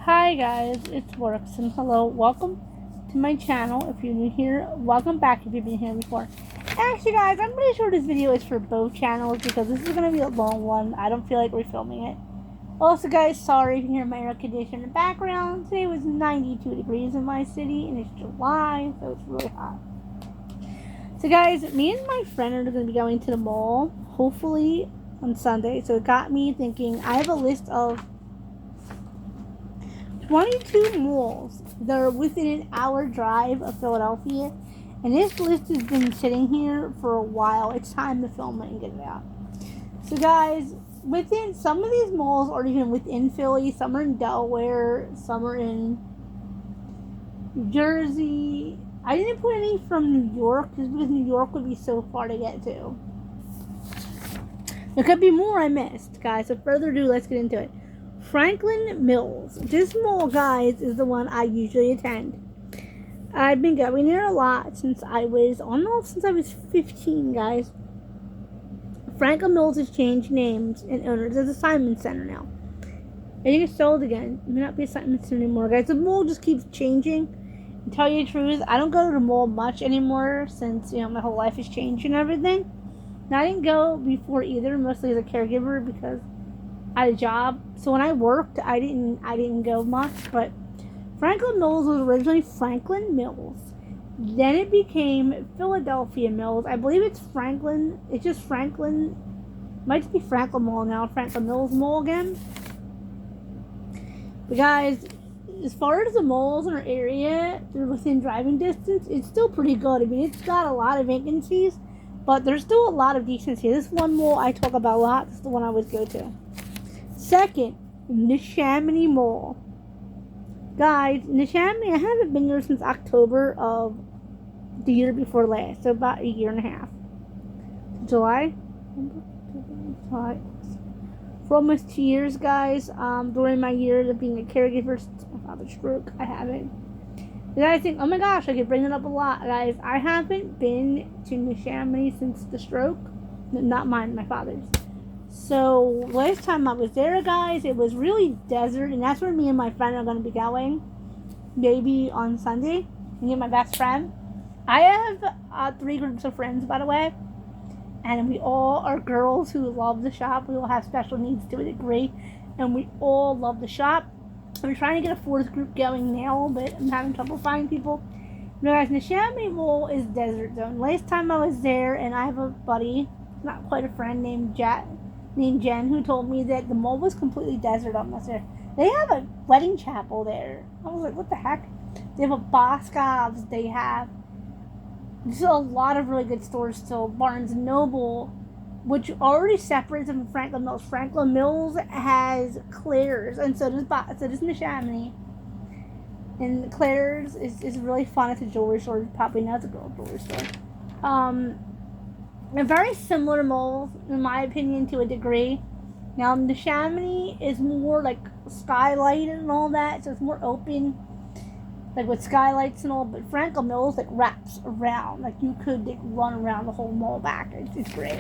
Hi guys, it's Works and hello, welcome to my channel. If you're new here, welcome back if you've been here before. Actually guys, I'm pretty sure this video is for both channels because this is going to be a long one. I don't feel like refilming it. Also guys, sorry if you hear my air conditioner in the background. Today was 92 degrees in my city and it's July, so it's really hot. So guys, me and my friend are going to be going to the mall, hopefully on Sunday. So it got me thinking, I have a list of 22 malls that are within an hour drive of Philadelphia, and this list has been sitting here for a while. It's time to film it and get it out. So guys, within some of these malls are even within Philly, some are in Delaware, some are in New Jersey. I didn't put any from New York just because New York would be so far to get to. There could be more I missed, guys. So further ado, let's get into it. Franklin Mills. This mall, guys, is the one I usually attend. I've been going there a lot since I was 15, guys. Franklin Mills has changed names and owners. It's a Simon Center now. I think it's sold again. It may not be a Simon Center anymore, guys. The mall just keeps changing. To tell you the truth, I don't go to the mall much anymore since, my whole life has changed and everything. Now, I didn't go before either, mostly as a caregiver because I had a job. So when I worked, I didn't go much. But Franklin Mills was originally Franklin Mills. Then it became Philadelphia Mills. I believe it's Franklin. It's just Franklin. Might just be Franklin Mall now. Franklin Mills Mall again. But guys, as far as the malls in our area, they're within driving distance. It's still pretty good. I mean, it's got a lot of vacancies, but there's still a lot of decency. This one mall I talk about a lot. This is the one I always go to. Second, Neshaminy Mall. Guys, Neshaminy, I haven't been there since October of the year before last, so about a year and a half. July? For almost 2 years, guys. During my years of being a caregiver since my father's stroke, I haven't. You guys think, oh my gosh, I could bring it up a lot, guys. I haven't been to Neshaminy since the stroke. Not mine, my father's. So, last time I was there, guys, it was really desert, and that's where me and my friend are going to be going, maybe on Sunday, me and my best friend. I have 3 groups of friends, by the way, and we all are girls who love the shop. We all have special needs to a degree, and we all love the shop. I'm trying to get a 4th group going now, but I'm having trouble finding people. You know, guys, Neshaminy Mall is desert zone. Last time I was there, and I have a buddy, not quite a friend, named Jen, who told me that the mall was completely desert almost there. They have a wedding chapel there. I was like, what the heck? They have a Boscov's. They have a lot of really good stores still. Barnes & Noble, which already separates them from Franklin Mills. Franklin Mills has Claire's, and so does Neshaminy. And Claire's is really fun. It's a jewelry store. You probably know it's a girl jewelry store. A very similar malls, in my opinion, to a degree. Now, Neshaminy is more like skylight and all that, so it's more open, like with skylights and all. But Franklin Mills wraps around, like you could run around the whole mall back. It's great.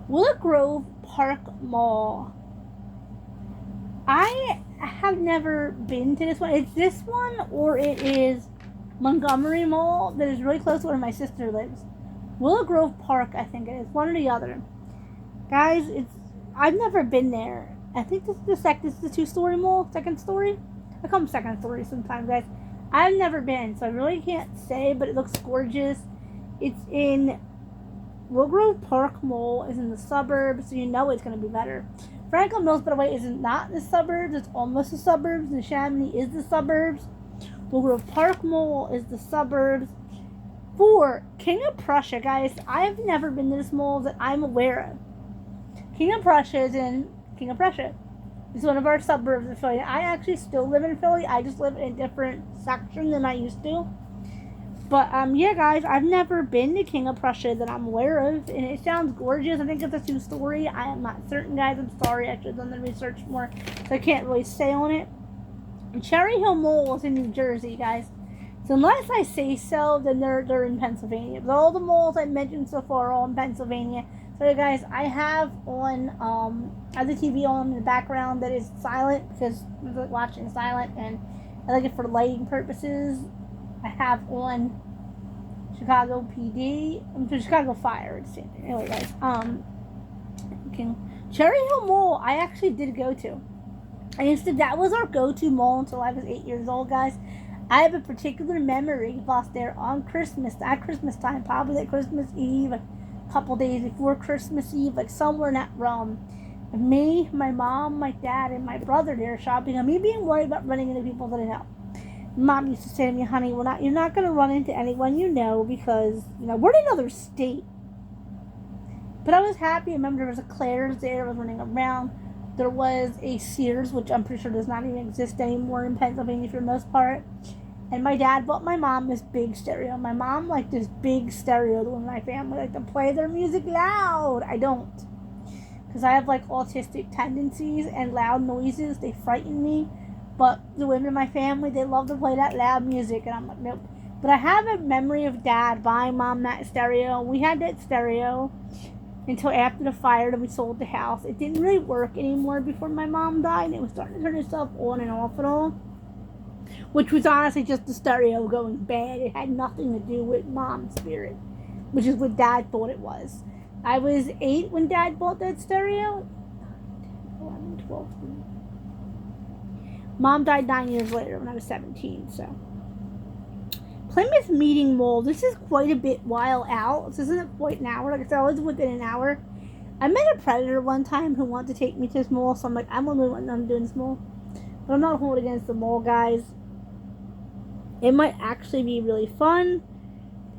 Willow Grove Park Mall. I have never been to this one. It's this one, or it is Montgomery Mall that is really close to where my sister lives. Willow Grove Park, I think it is. One or the other. Guys, I've never been there. I think this is the 2-story mall. Second story? I call them second story sometimes, guys. I've never been, so I really can't say, but it looks gorgeous. It's in Willow Grove Park Mall is in the suburbs, so you know it's going to be better. Franklin Mills, by the way, is not in the suburbs. It's almost the suburbs. Neshaminy is the suburbs. Willow Grove Park Mall is the suburbs. For King of Prussia, guys, I've never been to this mall that I'm aware of. King of Prussia is in King of Prussia. It's one of our suburbs of Philly. I actually still live in Philly. I just live in a different section than I used to. But, yeah, guys, I've never been to King of Prussia that I'm aware of. And it sounds gorgeous. I think it's a 2-story. I am not certain, guys. I'm sorry. I should have done the research more. So I can't really say on it. Cherry Hill Mall is in New Jersey, guys. So unless I say so, then they're in Pennsylvania. But all the malls I mentioned so far are all in Pennsylvania. Sorry guys, I have on I have the TV on in the background that is silent because I'm like watching silent, and I like it for lighting purposes. I have on Chicago PD, Chicago Fire. Anyway, guys, okay. Cherry Hill Mall, I actually did go to. That was our go-to mall until I was 8 years old, guys. I have a particular memory of us there on Christmas, at Christmas time, probably at Christmas Eve, a couple days before Christmas Eve, like somewhere in that realm. Me, my mom, my dad, and my brother there shopping, and me being worried about running into people that I know. Mom used to say to me, honey, you're not going to run into anyone you know because, we're in another state. But I was happy. I remember there was a Claire's there. I was running around. There was a Sears, which I'm pretty sure does not even exist anymore in Pennsylvania for the most part. And my dad bought my mom this big stereo. My mom liked this big stereo. The women in my family like to play their music loud. I don't. Because I have like autistic tendencies and loud noises. They frighten me. But the women in my family, they love to play that loud music. And I'm like, nope. But I have a memory of Dad buying Mom that stereo. We had that stereo until after the fire that we sold the house. It didn't really work anymore before my mom died. It was starting to turn itself on and off and all. Which was honestly just the stereo going bad. It had nothing to do with Mom's spirit. Which is what Dad thought it was. I was 8 when Dad bought that stereo. 11, 12. Mom died 9 years later when I was 17, so. Plymouth Meeting Mall. This is quite a bit while out. This isn't quite an hour. Like I said, I was within an hour. I met a predator one time who wanted to take me to this mall, so I'm like, I'm only one I'm doing this mall. But I'm not holding against the mall, guys. It might actually be really fun.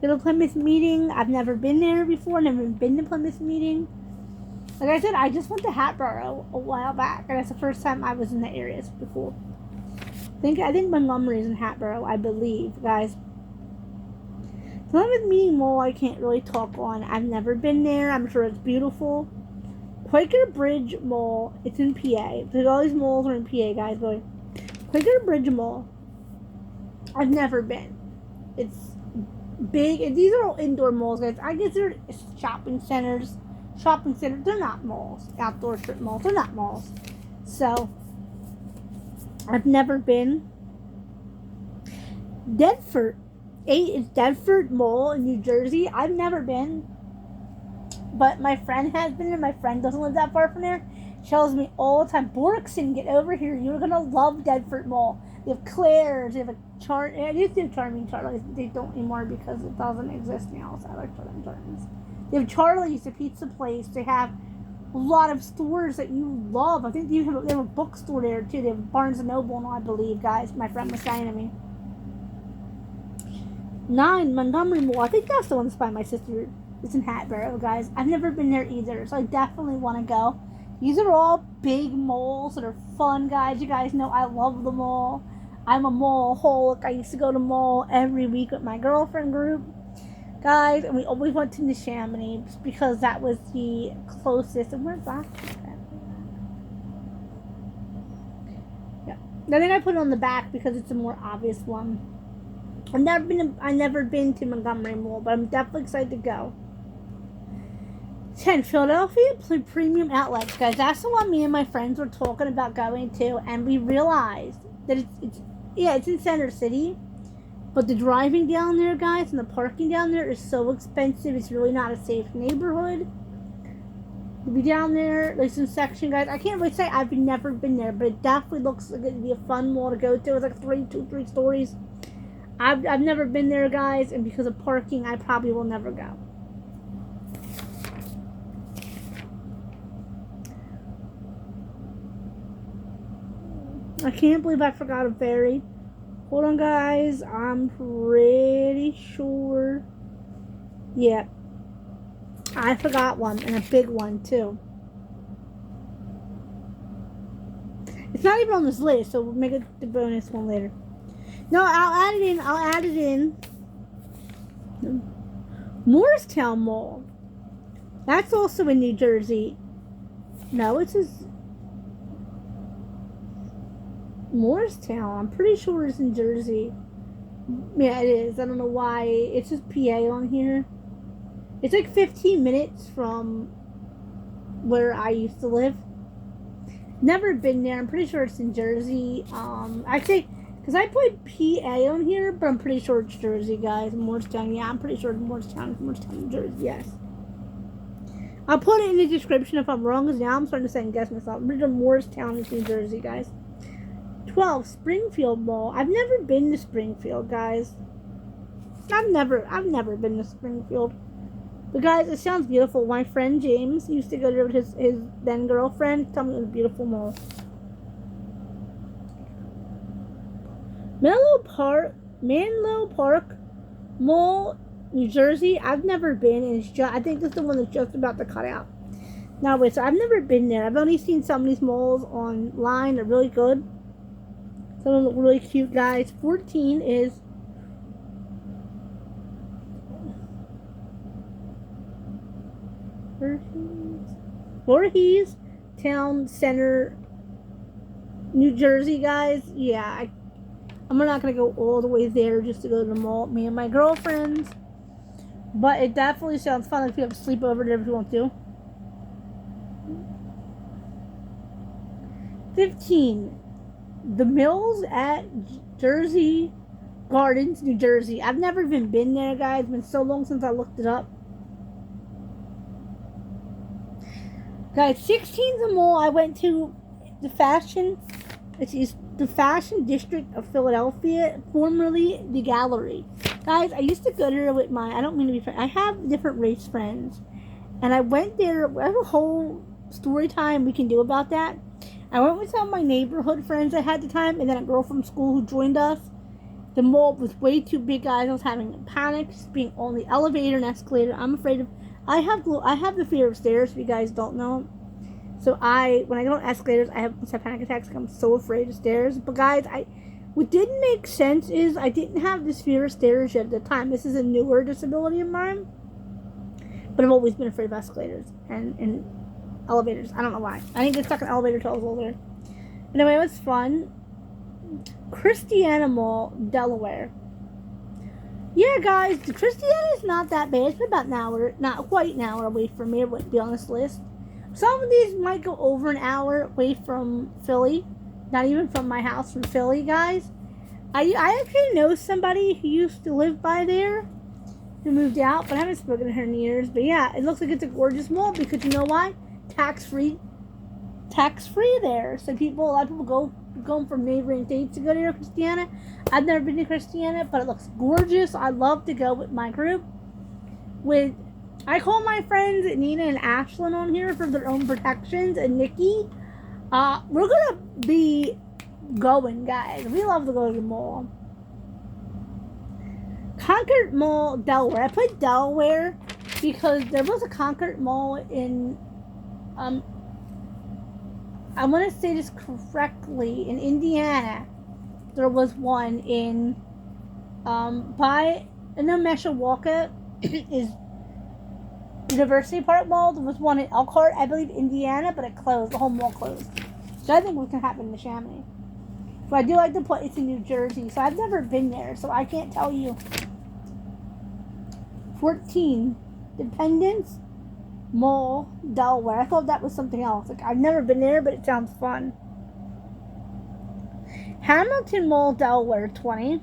Go to Plymouth Meeting. I've never been there before. Never been to Plymouth Meeting. Like I said, I just went to Hatboro a while back, and that's the first time I was in the area. It's pretty cool. I think Montgomery's in Hatboro, I believe, guys. Plymouth Meeting Mall, I can't really talk on. I've never been there. I'm sure it's beautiful. Quaker Bridge Mall, it's in PA. Because all these malls are in PA, guys. But Quaker Bridge Mall, I've never been. It's big. And these are all indoor malls, guys. I guess they're shopping centers. They're not malls. Outdoor strip malls, they're not malls. So, I've never been. Deptford. It's Deptford Mall in New Jersey. I've never been. But my friend has been there. My friend doesn't live that far from there. She tells me all the time, Borkson, get over here. You're going to love Deptford Mall. They have Claire's. They have I used to have Charlie's. They don't anymore because it doesn't exist now. So I like Charlie's. They have Charlie's, a pizza place. They have a lot of stores that you love. I think they have a bookstore there too. They have Barnes & Noble, I believe, guys. My friend was saying to me. 9, Montgomery Mall. I think that's the one that's by my sister. It's in Hatboro, guys. I've never been there either, so I definitely want to go. These are all big malls that are fun, guys. You guys know I love the mall. I'm a mall-holic. I used to go to mall every week with my girlfriend group, guys, and we always went to Neshaminy because that was the closest. And where's that? Yeah, I think I put it on the back because it's a more obvious one. I've never been to Montgomery Mall, but I'm definitely excited to go. 10, Philadelphia Premium Outlets, guys. That's the one me and my friends were talking about going to, and we realized that it's in Center City, but the driving down there, guys, and the parking down there is so expensive. It's really not a safe neighborhood. To be down there, there's some section, guys. I can't really say I've never been there, but it definitely looks like it'd be a fun mall to go to. It's like 3 stories. I've never been there, guys, and because of parking, I probably will never go. I can't believe I forgot a ferry. Hold on, guys. I'm pretty sure. Yeah. I forgot one, and a big one, too. It's not even on this list, so we'll make it the bonus one later. No, I'll add it in. Morristown Mall. That's also in New Jersey. No, it says Morristown. I'm pretty sure it's in Jersey. Yeah, it is. I don't know why. It's just PA on here. It's like 15 minutes from where I used to live. Never been there. I'm pretty sure it's in Jersey. Actually, because I put PA on here, but I'm pretty sure it's Jersey, guys. Morristown. Yeah, I'm pretty sure it's Morristown, New Jersey. Yes. I'll put it in the description if I'm wrong, because now I'm starting to second guess myself. I'm pretty sure Morristown is New Jersey, guys. 12, Springfield Mall. I've never been to Springfield, guys. I've never been to Springfield. But guys, it sounds beautiful. My friend James used to go there with his then girlfriend. Tell me it was a beautiful mall. Menlo Park Mall, New Jersey. I've never been, and it's just, I think this is the one that's just about to cut out. Now wait, so I've never been there. I've only seen some of these malls online. They're really good. Some of them look really cute, guys. 14 is Voorhees Town Center, New Jersey, guys. Yeah, I'm not gonna go all the way there just to go to the mall. Me and my girlfriends, but it definitely sounds fun. If you have to sleep over there if you want to. 15, The Mills at Jersey Gardens, New Jersey. I've never even been there, guys. It's been so long since I looked it up. Guys, 16 the mall I went to the fashion district of Philadelphia, formerly the Gallery. Guys, I used to go there with I don't mean to be friends, I have different race friends. And I went there, I have a whole story time we can do about that. I went with some of my neighborhood friends I had at the time, and then a girl from school who joined us. The mall was way too big, guys. I was having a panic just being on the elevator and escalator. I'm afraid of, I have the fear of stairs, if you guys don't know. So when I go on escalators, I have panic attacks. I'm so afraid of stairs. But guys, what didn't make sense is I didn't have this fear of stairs yet at the time. This is a newer disability of mine. But I've always been afraid of escalators and elevators. I don't know why. I didn't get stuck in an elevator until I was older. Anyway, it was fun. Christiana Mall, Delaware. Yeah, guys, the Christiana is not that bad. It's about an hour, not quite an hour away from me, but to be on this list. Some of these might go over an hour away from Philly. Not even from my house, from Philly, guys. I actually know somebody who used to live by there, who moved out, but I haven't spoken to her in years. But yeah, it looks like it's a gorgeous mall because you know why? Tax-free there. So a lot of people go from neighboring states to go to Christiana. I've never been to Christiana, but it looks gorgeous. I love to go with my group. I call my friends Nina and Ashlyn on here for their own protections, and Nikki. We're gonna be going, guys. We love to go to the mall. Concord Mall, Delaware. I put Delaware because there was a Concord Mall in I want to say this correctly, in Indiana. There was one in Meshawaka is University Park Mall. There was one in Elkhart, I believe, Indiana, but it closed. The whole mall closed. So I think what's going to happen in Neshaminy. So I do like to put it's in New Jersey. So I've never been there, so I can't tell you. 14, Dependence Mall, Delaware. I thought that was something else. Like, I've never been there, but it sounds fun. Hamilton Mall, Delaware, 20.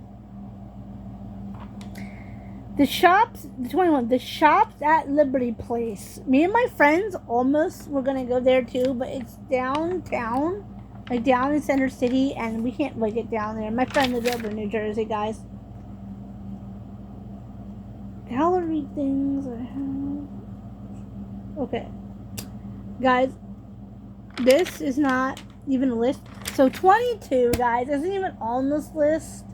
The shops, 21, the shops at Liberty Place. Me and my friends almost were going to go there too, but it's downtown, like down in Center City, and we can't really get down there. My friend lives over in New Jersey, guys. Gallery things I have. Okay. Guys, this is not even a list. So 22, guys, isn't even on this list.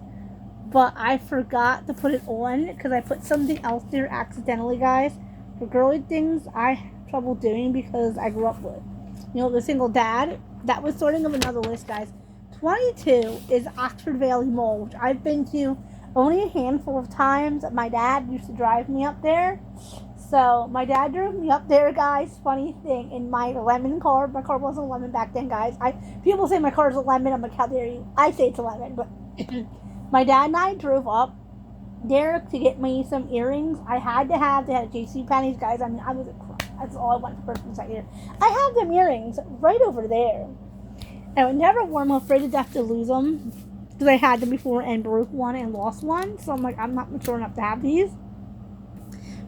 But I forgot to put it on because I put something else there accidentally, guys. For girly things, I have trouble doing because I grew up with, the single dad. That was sort of another list, guys. 22 is Oxford Valley Mall, which I've been to only a handful of times. My dad used to drive me up there. So my dad drove me up there, guys. Funny thing, in my lemon car. My car wasn't a lemon back then, guys. People say my car is a lemon. I'm like, how dare you? I say it's a lemon, but my dad and I drove up there to get me some earrings. They had JCPenney's, guys. I mean, I was That's all I want for Christmas that year. I have them earrings right over there. I would never wear them. I'm afraid to death to lose them. Because I had them before and broke one and lost one. So I'm like, I'm not mature enough to have these.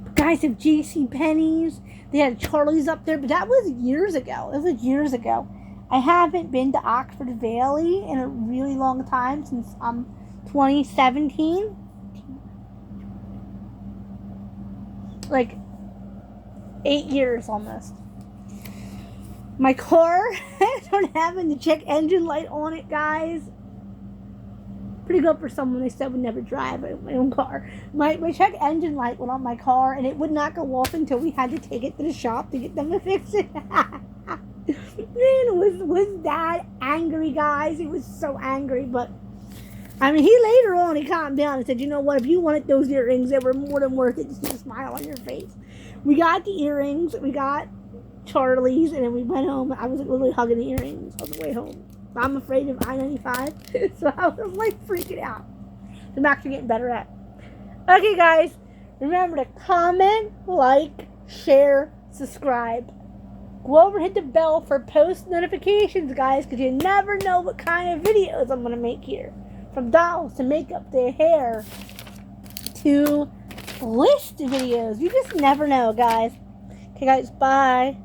But guys, if JCPenney's, they had Charlie's up there. But that was years ago. It was years ago. I haven't been to Oxford Valley in a really long time, since 2017. Like 8 years almost. My car, I don't have the check engine light on it, guys. Pretty good for someone they said would never drive my own car. My check engine light went on my car, and it would not go off until we had to take it to the shop to get them to fix it. Man, was that angry, guys. He was so angry. But I mean, he later on, he calmed down and said, you know what, if you wanted those earrings, they were more than worth it to see a smile on your face. We got the earrings, we got Charlie's, and then we went home. I was literally hugging the earrings on the way home. I'm afraid of I-95, so I was like freaking out. I'm actually getting better at it. Okay, guys, remember to comment, like, share, subscribe. Go over and hit the bell for post notifications, guys, because you never know what kind of videos I'm going to make here. From dolls to makeup to hair to list videos. You just never know, guys. Okay, guys, bye.